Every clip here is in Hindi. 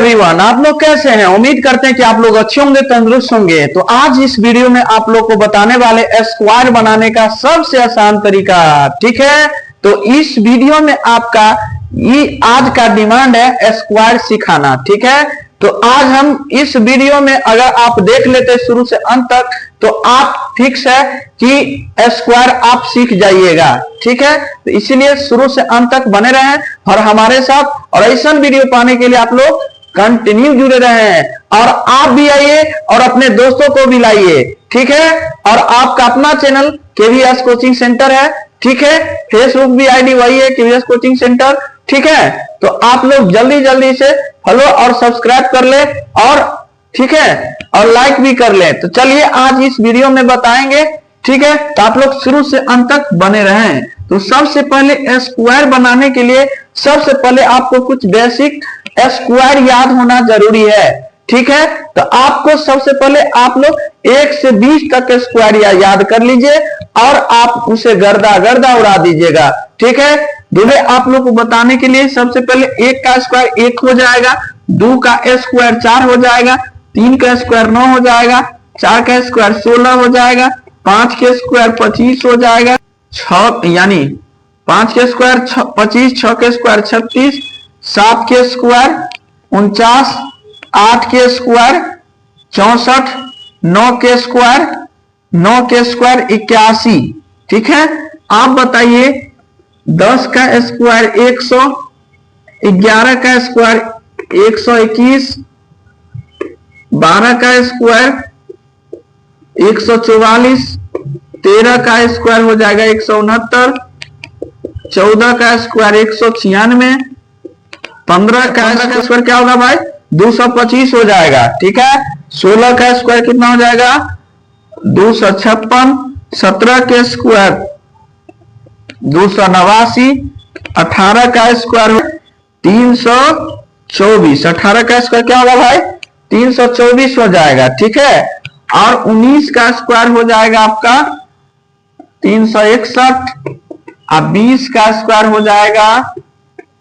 एवरीवन, आप लोग कैसे हैं? उम्मीद करते हैं कि आप लोग अच्छे होंगे, तंदुरुस्त होंगे। तो आज इस वीडियो में आप लोग को बताने वाले स्क्वायर बनाने का सबसे आसान तरीका, ठीक है। तो इस वीडियो में आपका ये आज का डिमांड है स्क्वायर सिखाना, ठीक है। तो आज हम इस वीडियो में अगर आप देख लेते शुरू से अंत तक तो आप फिक्स है कि स्क्वायर आप सीख जाइएगा, ठीक है। तो इसीलिए शुरू से अंत तक बने रहें और हमारे साथ और ऐसा वीडियो पाने के लिए आप लोग कंटिन्यू जुड़े रहे और आप भी आइए और अपने दोस्तों को भी लाइए, ठीक है। और आपका अपना चैनल केवीएस कोचिंग सेंटर है, ठीक है। फेसबुक भी आईडी वही है, केवीएस कोचिंग सेंटर, ठीक है। तो आप लोग जल्दी जल्दी से फॉलो और सब्सक्राइब कर ले और ठीक है और लाइक भी कर ले। तो चलिए आज इस वीडियो में बताएंगे, ठीक है। तो आप लोग शुरू से अंत तक बने रहें। तो सबसे पहले स्क्वायर बनाने के लिए सबसे पहले आपको कुछ बेसिक स्क्वायर याद होना जरूरी है, ठीक है। तो आपको सबसे पहले आप लोग 1 से 20 तक स्क्वायर याद कर लीजिए और आप उसे गर्दा गर्दा उड़ा दीजिएगा, ठीक है। दूल्हे आप लोग को बताने के लिए सबसे पहले 1 का स्क्वायर 1 हो जाएगा, 2 का स्क्वायर 4 हो जाएगा, 3 का स्क्वायर 9 हो जाएगा, 4 का स्क्वायर 16 हो जाएगा, 5 के स्क्वायर 25 हो जाएगा, 6 यानी 5 के स्क्वायर 25, 6 के स्क्वायर 36, 7 के स्क्वायर 49, 8 के स्क्वायर 64, 9 के स्क्वायर 81, ठीक है। आप बताइए 10 का स्क्वायर 100, 11 का स्क्वायर 121, 12 का स्क्वायर 144, 13 का स्क्वायर हो जाएगा 169, 14 का स्क्वायर 196, 15 का स्क्वायर क्या होगा भाई 225 हो जाएगा, ठीक है। 16 का स्क्वायर कितना हो जाएगा 256, 17 के स्क्वायर 289, 18 का स्क्वायर 324, 18 का स्क्वायर क्या होगा भाई 324 हो जाएगा, ठीक है। और 19 का स्क्वायर हो जाएगा आपका 361 और 20 का स्क्वायर हो जाएगा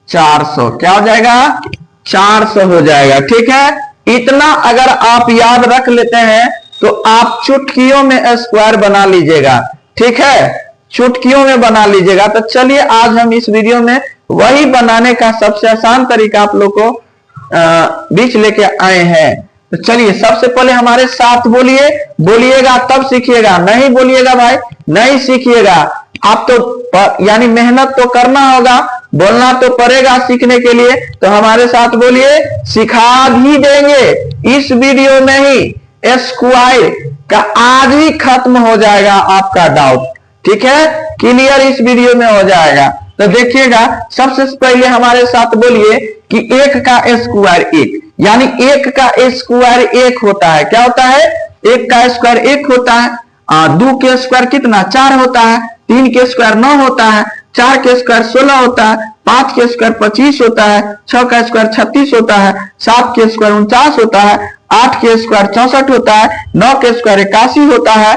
400, क्या हो जाएगा 400 हो जाएगा, ठीक है। इतना अगर आप याद रख लेते हैं तो आप चुटकियों में स्क्वायर बना लीजिएगा, ठीक है, चुटकियों में बना लीजिएगा। तो चलिए आज हम इस वीडियो में वही बनाने का सबसे आसान तरीका आप लोग को बीच लेके आए हैं। तो चलिए सबसे पहले हमारे साथ बोलिएगा तब सीखिएगा, नहीं बोलिएगा भाई नहीं सीखिएगा। आप तो यानी मेहनत तो करना होगा, बोलना तो पड़ेगा सीखने के लिए। तो हमारे साथ बोलिए, सिखा भी देंगे इस वीडियो में ही स्क्वायर का आज ही खत्म हो जाएगा आपका डाउट, ठीक है, क्लियर इस वीडियो में हो जाएगा। तो देखिएगा सबसे पहले हमारे साथ बोलिए कि 1 का स्क्वायर 1 यानी 1 का स्क्वायर 1 होता है, क्या होता है 1 का स्क्वायर 1 होता है। 2 के स्क्वायर कितना 4 होता है, 3 के स्क्वायर 9 होता है, 4 के स्क्वायर 16 होता है, 5 के स्क्वायर 25 होता है, 6 का स्क्वायर 36 होता है, 7 के स्क्वायर 49 होता है, 8 के स्क्वायर 64 होता है, 9 के स्क्वायर 81 होता है,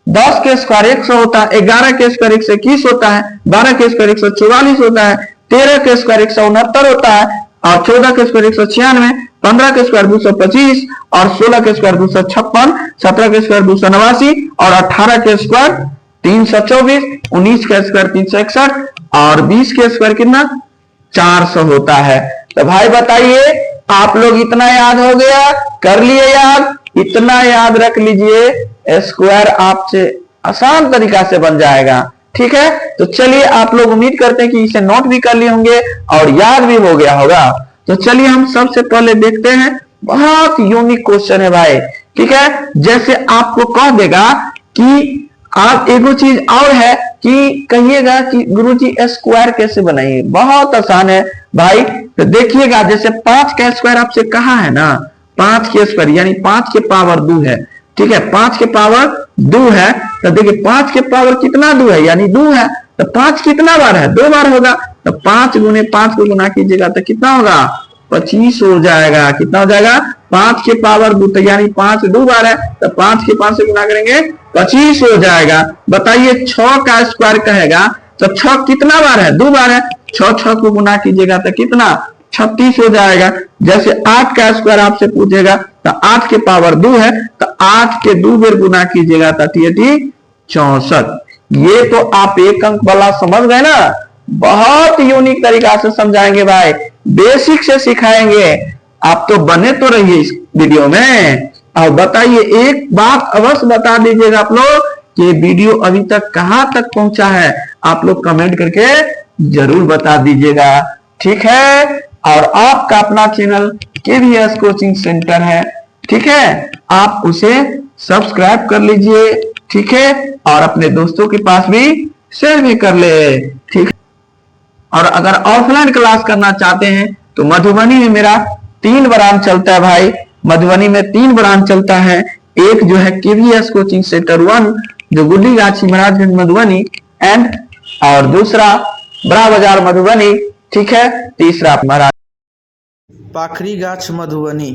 10 के स्क्वायर 100 होता है, 11 के स्क्वायर 121 होता है, 12 के स्क्वायर 144 होता है, 13 के स्क्वायर 169 होता है और 14 के स्क्वायर 196, 15 के स्क्वायर 225 और 16 के स्क्वायर 256, 17 के स्क्वायर 289 और 18 के स्क्वायर 324, 19 के स्क्वायर 361 और 20 के स्क्वायर कितना 400 होता है। तो भाई बताइए आप लोग इतना याद हो गया, कर लिए याद, इतना याद रख लीजिए स्क्वायर आपसे आसान तरीका से बन जाएगा, ठीक है। तो चलिए आप लोग उम्मीद करते हैं कि इसे नोट भी कर लिए होंगे और याद भी हो गया होगा। तो चलिए हम सबसे पहले देखते हैं, बहुत यूनिक क्वेश्चन है भाई, ठीक है। जैसे आपको कह देगा कि आप एगो चीज और है कि कहिएगा कि गुरुजी स्क्वायर कैसे बनाइए, बहुत आसान है भाई। तो देखिएगा जैसे 5 का स्क्वायर आपसे कहा है ना, 5 के स्क्वायर यानी 5 के पावर 2 है, ठीक है, 5 के पावर 2 है। तो देखिए 5 के पावर कितना 2 है यानी 2 है, तो 5 कितना बार है 2 बार होगा। तो 5 गुने 5 को गुना कीजिएगा तो कितना होगा 25 हो जाएगा, कितना हो जाएगा 5 के पावर 2, तो यानी 5 2 बार है तो 5 के 5 से गुना करेंगे 25 हो जाएगा। बताइए 6 का स्क्वायर कहेगा तो 6 कितना बार है 2 बार है, 6 को गुना कीजिएगा तो कितना 36 हो जाएगा। जैसे 8 का स्क्वायर आपसे पूछेगा तो 8 के पावर 2 है, तो 8 के 2 बेर गुना कीजिएगा तो 64। ये तो आप एक अंक वाला समझ गए ना। बहुत यूनिक तरीका से समझाएंगे भाई, बेसिक से सिखाएंगे। आप तो बने तो रहिए इस वीडियो में। और बताइए, एक बात अवश्य बता दीजिएगा आप लोग कि वीडियो अभी तक कहां तक पहुंचा है, आप लोग कमेंट करके जरूर बता दीजिएगा, ठीक है। और आपका अपना चैनल KVS कोचिंग सेंटर है, ठीक है, आप उसे सब्सक्राइब कर लीजिए, ठीक है, और अपने दोस्तों के पास भी शेयर भी कर ले, ठीक। और अगर ऑफलाइन क्लास करना चाहते हैं तो मधुबनी में मेरा 3 ब्रांच चलता है भाई। मधुबनी में 3 ब्रांच चलता है। एक जो है KVS कोचिंग सेंटर 1 जो गुड्डी गाछी महाराजगंज मधुबनी एंड, और दूसरा बड़ा बाजार मधुबनी, ठीक है, तीसरा महाराज पाखरी गाछ मधुबनी।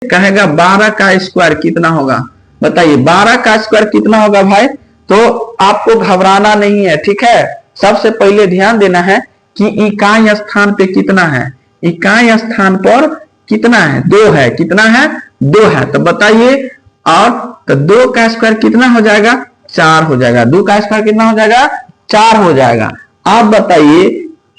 कहेगा 12 का स्क्वायर कितना होगा, बताइए 12 का स्क्वायर कितना होगा भाई। तो आपको घबराना नहीं है, ठीक है। सबसे पहले ध्यान देना है कि इकाई स्थान पे कितना है, इकाई स्थान पर कितना है, 2 है, कितना है, 2 है। तो बताइए, और तो 2 का स्क्वायर कितना हो जाएगा, 4 हो जाएगा। 2 का स्क्वायर कितना हो जाएगा, 4 हो जाएगा। आप बताइए,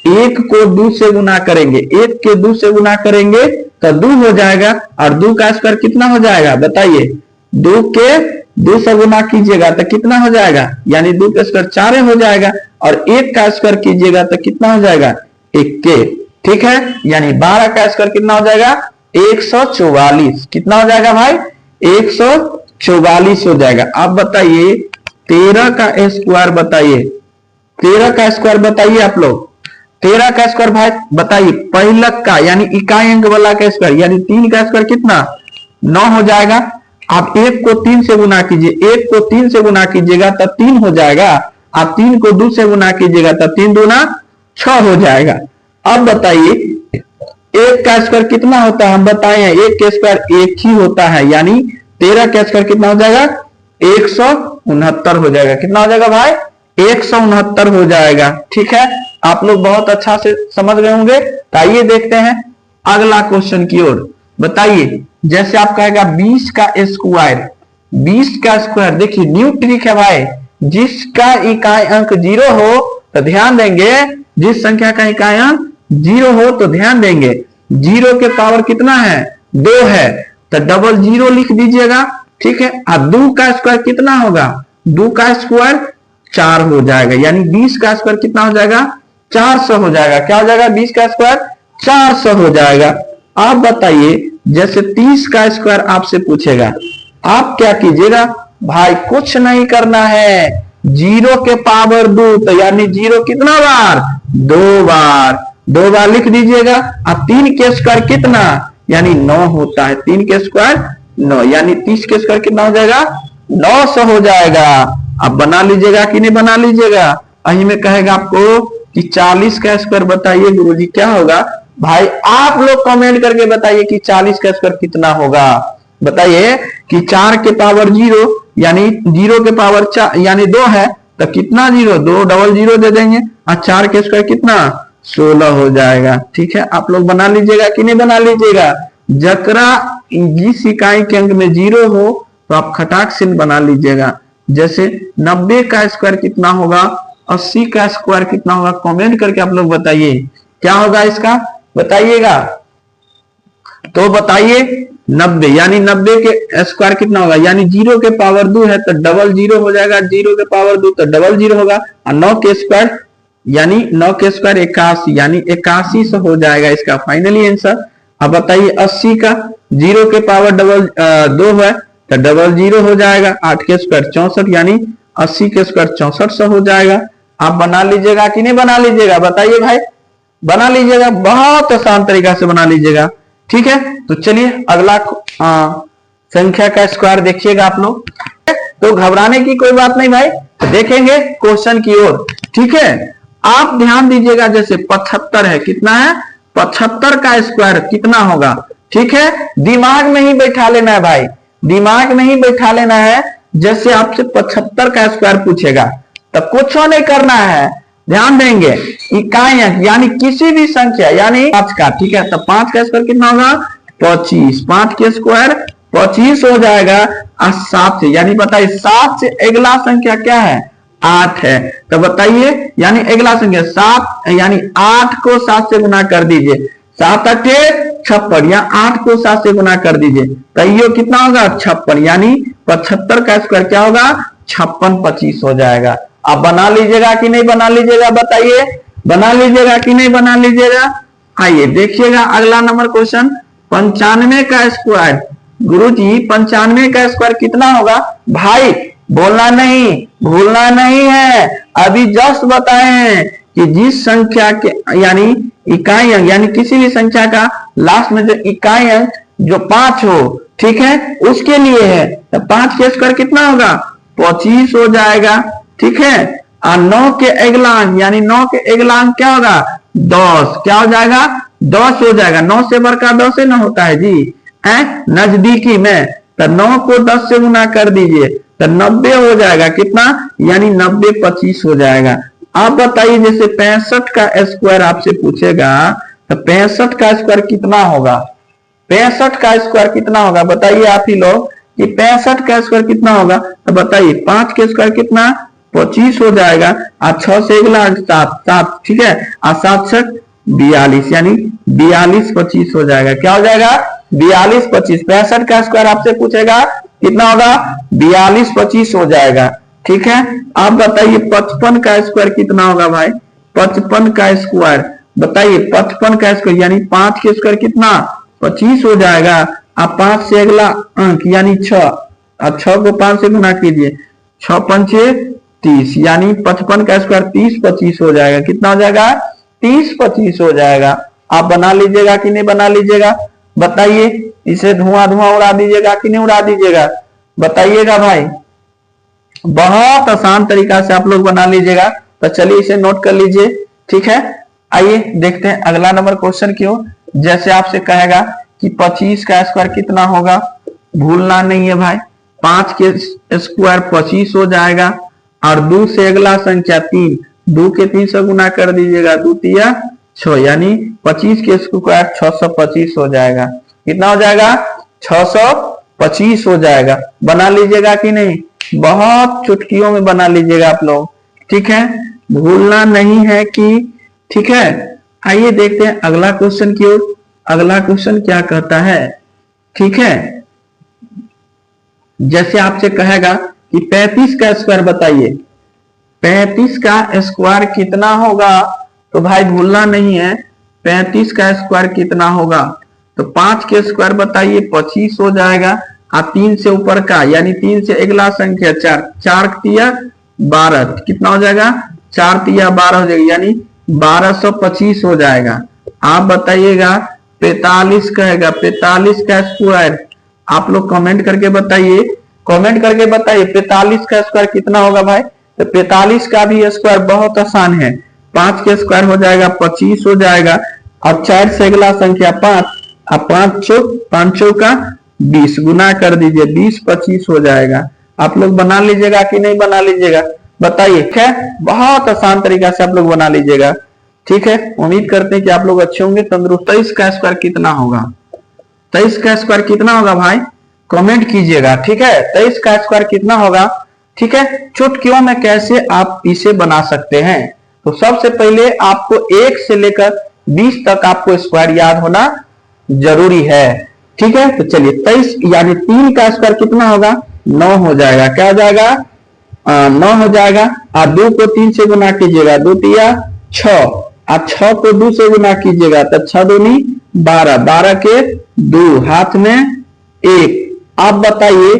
1 को 2 से गुना करेंगे, 1 के 2 से गुना करेंगे तो 2 हो जाएगा, और 2 का स्क्वायर कितना हो जाएगा, बताइए। 2 के 2 से गुना कीजिएगा तो कितना हो जाएगा, यानी 2 का स्क्वायर 4 हो जाएगा, और 1 का स्क्वायर कीजिएगा तो कितना हो जाएगा, 1 के, ठीक है। यानी 12 का स्क्वायर कितना हो जाएगा, 144। कितना हो जाएगा भाई, 144 हो जाएगा। अब बताइए 13 का स्क्वायर बताइए, 13 का स्क्वायर बताइए आप लोग। 13 का स्क्वायर भाई बताइए, पहिलक का यानी इकाई अंक वाला का स्क्वायर, यानी 3 का स्क्वायर कितना, 9 हो जाएगा। आप 1 को 3 से गुना कीजिए, 1 को 3 से गुना कीजिएगा तो 3 हो जाएगा। आप 3 को 2 से गुना कीजिएगा तो 3 दूना 6 हो जाएगा। अब बताइए 1 का स्क्वायर कितना होता है, हम बताए हैं 1 के स्क्वायर 1 ही होता है, यानी 13 का स्क्वायर कितना हो जाएगा, 169 हो जाएगा। कितना हो जाएगा भाई, 169 हो जाएगा, ठीक है। आप लोग बहुत अच्छा से समझ गए होंगे। तो आइए देखते हैं अगला क्वेश्चन की ओर। बताइए, जैसे आप कहेगा 20 का स्क्वायर, 20 का स्क्वायर, देखिए न्यू ट्रिक है भाई। जिसका इकाई अंक 0 हो तो ध्यान देंगे, जिस संख्या का इकाई अंक 0 हो तो ध्यान देंगे 0 के पावर कितना है, 2 है, तो डबल 0 लिख दीजिएगा, ठीक है। और 2 का स्क्वायर कितना होगा, 2 का स्क्वायर 4 हो जाएगा, यानी 20 का स्क्वायर कितना हो जाएगा, 400 हो जाएगा। क्या हो जाएगा, 20 का स्क्वायर 400 हो जाएगा। आप बताइए, जैसे 30 का स्क्वायर आपसे पूछेगा, आप क्या कीजिएगा भाई, कुछ नहीं करना है, 0 के पावर 2, तो यानी 0 कितना बार, 2 बार, 2 बार लिख दीजिएगा। अब 3 के स्क्वायर कितना, यानी 9 होता है, 3 के स्क्वायर 9, यानी 30 के स्क्वायर कितना हो जाएगा, 900 हो जाएगा। अब बना लीजिएगा कि नहीं बना लीजिएगा। अही में कहेगा आपको कि 40 का स्क्वायर बताइए गुरुजी क्या होगा। भाई आप लोग कमेंट करके बताइए कि 40 का स्क्वायर कितना होगा। बताइए कि 4 के पावर 0, यानी 0 के पावर 4 यानी 2 है, तो कितना 0, 2 डबल 0 दे देंगे, और 4 के स्क्वायर कितना, 16 हो जाएगा, ठीक है। आप लोग बना लीजिएगा कि नहीं बना लीजिएगा। जकरा जिस इकाई के अंक में 0 हो तो आप खटाक से बना लीजिएगा। जैसे 90 का स्क्वायर कितना होगा, 80 का स्क्वायर कितना होगा, कमेंट करके आप लोग बताइए क्या होगा इसका, बताइएगा। तो बताइए 90, यानी 90 के स्क्वायर कितना होगा, यानी 0 के पावर 2 है तो डबल 0 हो जाएगा, 0 के पावर 2 तो डबल 0 होगा, और 9 के स्क्वायर यानी 9 के स्क्वायर 81, यानी 81 हो जाएगा इसका फाइनली आंसर। अब बताइए 80 का 0 के पावर डबल 2 है तो डबल 0 हो जाएगा, 8 के स्क्वायर 64, यानी 80 के स्क्वायर 64 हो जाएगा। आप बना लीजिएगा कि नहीं बना लीजिएगा, बताइए भाई, बना लीजिएगा, बहुत आसान तरीका से बना लीजिएगा, ठीक है। तो चलिए अगला संख्या का स्क्वायर देखिएगा आप लोग। तो घबराने की कोई बात नहीं भाई, देखेंगे क्वेश्चन की ओर, ठीक है। आप ध्यान दीजिएगा, जैसे 75 है, कितना है, 75 का स्क्वायर कितना होगा, ठीक है। दिमाग में ही बैठा लेना है भाई, दिमाग में ही बैठा लेना है। जैसे आपसे 75 का स्क्वायर पूछेगा तो कुछ नहीं करना है, ध्यान देंगे, इकाई अंक यानी किसी भी संख्या, यानी 5 का, ठीक है, तो 5 का स्क्वायर कितना होगा 25, 5 के स्क्वायर 25 हो जाएगा। और 7 से, यानी बताइए 7 से अगला संख्या क्या है 8 है, तो बताइए यानी अगला संख्या 7, यानी 8 को 7 से गुना कर दीजिए, 7 8 56, या 8 को 7 से गुना कर दीजिए, तो ये कितना होगा 56, यानी 75 का स्क्वायर क्या होगा 56 25 हो जाएगा। आप बना लीजिएगा कि नहीं बना लीजिएगा, बताइए बना लीजिएगा कि नहीं बना लीजिएगा। आइए देखिएगा अगला नंबर क्वेश्चन, 95 का स्क्वायर। गुरुजी 95 का स्क्वायर कितना होगा, भाई बोलना नहीं, भूलना नहीं है, अभी जस्ट बताएं कि जिस संख्या के यानी इकाई अंक, यानी किसी भी संख्या का लास्ट में जो इकाई अंक जो 5 हो, ठीक है, उसके लिए है, तो 5 के स्क्वायर कितना होगा 25 हो जाएगा, ठीक है। और 9 के अगला अंक, यानी 9 के अगला अंक क्या होगा 10, क्या हो जाएगा 10 हो जाएगा। 9 से बढ़कर 10 से ना होता है जी, नजदीकी में, तो 9 को 10 से गुना कर दीजिए तो 90 हो जाएगा, कितना, यानी 90 25 हो जाएगा। आप बताइए जैसे 65 का स्क्वायर आपसे पूछेगा तो 65 का स्क्वायर कितना होगा, 65 का स्क्वायर कितना होगा बताइए आप ही लोग कि 65 का स्क्वायर कितना होगा, तो बताइए 5 के स्क्वायर कितना 25 हो जाएगा, और 6 से अगला 7, ठीक है, और 7 से 42, यानी 42 25 हो जाएगा, क्या हो जाएगा 42 25। 65 का स्क्वायर आपसे पूछेगा कितना होगा 42 25 हो जाएगा, ठीक है। आप बताइए 55 का स्क्वायर कितना होगा भाई, 55 का स्क्वायर बताइए, 55 का स्क्वायर यानी 5 के स्क्वायर कितना 25 हो जाएगा, आप 5 से अगला अंक यानी 6, अब 6 को 5 से गुना कीजिए, 6 पंचे 30, यानी 55 का स्क्वायर 30 25 हो जाएगा, कितना हो जाएगा 30 25 हो जाएगा। आप बना लीजिएगा कि नहीं बना लीजिएगा, बताइए, इसे धुआं धुआं उड़ा दीजिएगा कि नहीं उड़ा दीजिएगा, बताइएगा भाई। बहुत आसान तरीका से आप लोग बना लीजिएगा, तो चलिए इसे नोट कर लीजिए, ठीक है। आइए देखते हैं अगला नंबर क्वेश्चन क्यों, जैसे आपसे कहेगा कि 25 का स्क्वायर कितना होगा, भूलना नहीं है भाई, 5 के स्क्वायर 25 हो जाएगा, और 2 से अगला संख्या 3, 2 के 3 से गुना कर दीजिएगा, 2 तिया 6, यानी 25 के स्क्वायर 625 हो जाएगा, कितना हो जाएगा 625 हो जाएगा। बना लीजिएगा कि नहीं, बहुत चुटकियों में बना लीजिएगा आप लोग, ठीक है, भूलना नहीं है कि, ठीक है। आइए देखते हैं अगला क्वेश्चन की ओर, अगला क्वेश्चन क्या कहता है, ठीक है। जैसे आपसे कहेगा कि 35 का स्क्वायर बताइए, 35 का स्क्वायर कितना होगा, तो भाई भूलना नहीं है 35 का स्क्वायर कितना होगा, तो 5 के स्क्वायर बताइए 25 हो जाएगा, और 3 से ऊपर का यानी 3 से अगला संख्या 4, 4 तिया 12, कितना हो जाएगा 4 तिया 12 हो जाएगा, यानी 1225 हो जाएगा। आप बताइएगा 45 कहेगा, 45 का स्क्वायर आप लोग कमेंट करके बताइए, कमेंट करके बताइए 45 का स्क्वायर कितना होगा भाई, तो 45 का भी स्क्वायर बहुत आसान है, 5 के स्क्वायर हो जाएगा 25 हो जाएगा, और 4 से अगला संख्या 5, अब 5 का 20 गुना कर दीजिए, 20 25 हो जाएगा। आप लोग बना लीजिएगा कि नहीं बना लीजिएगा, बताइए, ठीक है, बहुत आसान तरीका से आप लोग बना लीजिएगा, ठीक है। उम्मीद करते हैं कि आप लोग अच्छे होंगे, तंदुरुस्त। 23 का स्क्वायर कितना होगा, 23 का स्क्वायर कितना होगा भाई, कमेंट कीजिएगा, ठीक है। 23 का स्क्वायर कितना होगा, ठीक है। चुटकियों में कैसे आप इसे बना सकते हैं, तो सबसे पहले आपको 1 से लेकर 20 तक आपको स्क्वायर याद होना जरूरी है, ठीक है। तो चलिए 23 यानी 3 का स्क्वायर कितना होगा 9 हो जाएगा, क्या हो जाएगा 9 हो जाएगा, और 2 को 3 से गुना कीजिएगा, 2 तिया 6, और 6 को 2 से गुना कीजिएगा तो 6 दूनी 12, 12 के 2 हाथ में 1। आप बताइए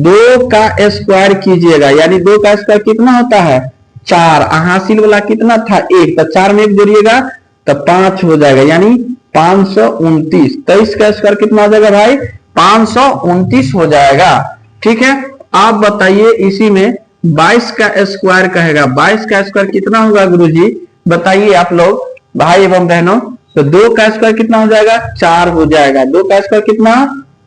2 का स्क्वायर कीजिएगा, यानी 2 का स्क्वायर कितना होता है 4, हासिल वाला कितना था 1, तो 4 में 1 जोड़िएगा तो 5 हो जाएगा, यानी 529। 23 का स्क्वायर कितना हो जाएगा भाई 529 हो जाएगा, ठीक है। आप बताइए इसी में 22 का स्क्वायर कहेगा, 22 का स्क्वायर कितना होगा गुरुजी, बताइए आप लोग भाई एवं बहनों, तो 2 का स्क्वायर कितना हो जाएगा 4 हो जाएगा, 2 का स्क्वायर कितना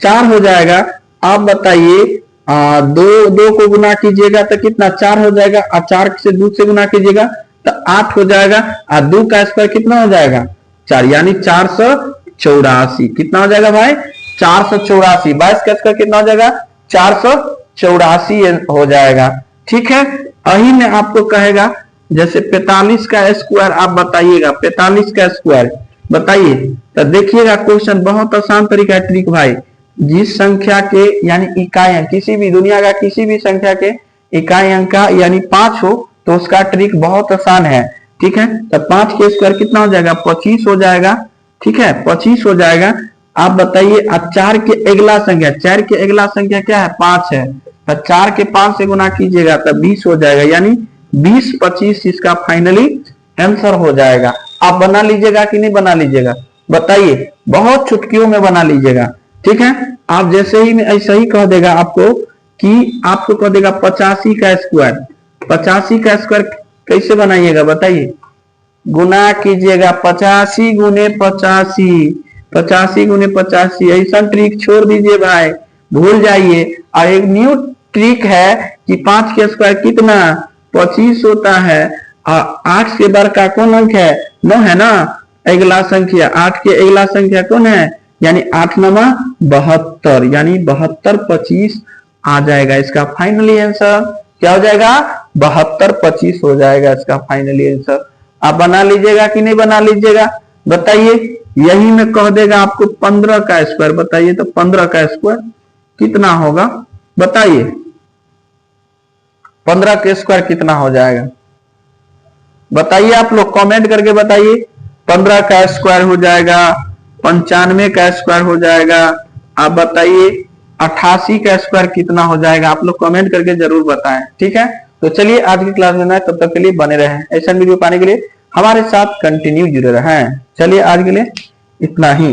4 हो जाएगा। आप बताइए 2 को गुना कीजिएगा तो कितना 4 हो जाएगा, और 4 से 2 से गुना कीजिएगा तो 8 हो जाएगा, और 2 का स्क्वायर कितना हो जाएगा 4, यानी 484। कितना हो जाएगा भाई 484। 22 का स्क्वायर कितना हो जाएगा 484 हो जाएगा। ठीक है, यही में आपको कहेगा जैसे 45 का स्क्वायर आप बताइएगा, 45 का स्क्वायर बताइए। तो देखिएगा क्वेश्चन बहुत आसान तरीका है ट्रिक भाई। जिस संख्या के यानी इकाई अंक, किसी भी दुनिया का किसी भी संख्या के इकाई अंक का यानी 5 हो तो उसका ट्रिक बहुत आसान है। ठीक है, तो 5 के स्क्वायर कितना हो जाएगा 25 हो जाएगा। ठीक है, 25 हो जाएगा। आप बताइए, अब 4 के अगला संख्या, 4 के अगला संख्या क्या है 5 है, तो 4 के 5 से गुना कीजिएगा तो 20 हो जाएगा, यानी 20 25 इसका फाइनली आंसर हो जाएगा। आप बना लीजिएगा कि नहीं बना लीजिएगा बताइए, बहुत चुटकियों में बना लीजिएगा। ठीक है, आप जैसे ही ऐसा ही कह देगा आपको कि आपको कह देगा 85 का स्क्वायर, 85 का स्क्वायर कैसे बनाइएगा बताइए, गुना कीजिएगा 85 गुने 85, 85 गुने 85। ऐसा ट्रिक छोड़ दीजिए भाई, भूल जाइए। और एक न्यू ट्रिक है कि 5 के स्क्वायर कितना 25 होता है, और 8 से बढ़कर कौन अंक है 9 है ना, अगला संख्या 8 के अगला संख्या कौन है, यानी 8 9 72, यानी 72 25 आ जाएगा। इसका फाइनली आंसर क्या हो जाएगा 72 25 हो जाएगा इसका फाइनली आंसर। आप बना लीजिएगा कि नहीं बना लीजिएगा बताइए। यही में कह देगा आपको 15 का स्क्वायर बताइए, तो 15 का स्क्वायर कितना होगा बताइए, 15 के स्क्वायर कितना हो जाएगा बताइए, आप लोग कमेंट करके बताइए। 15 का स्क्वायर हो जाएगा 95 का स्क्वायर हो जाएगा। आप बताइए 88 का स्क्वायर कितना हो जाएगा, आप लोग कमेंट करके जरूर बताएं। ठीक है, तो चलिए आज की क्लास में तब तक के लिए बने रहें, ऐसा वीडियो पाने के लिए हमारे साथ कंटिन्यू जुड़े रहें। चलिए आज के लिए इतना ही।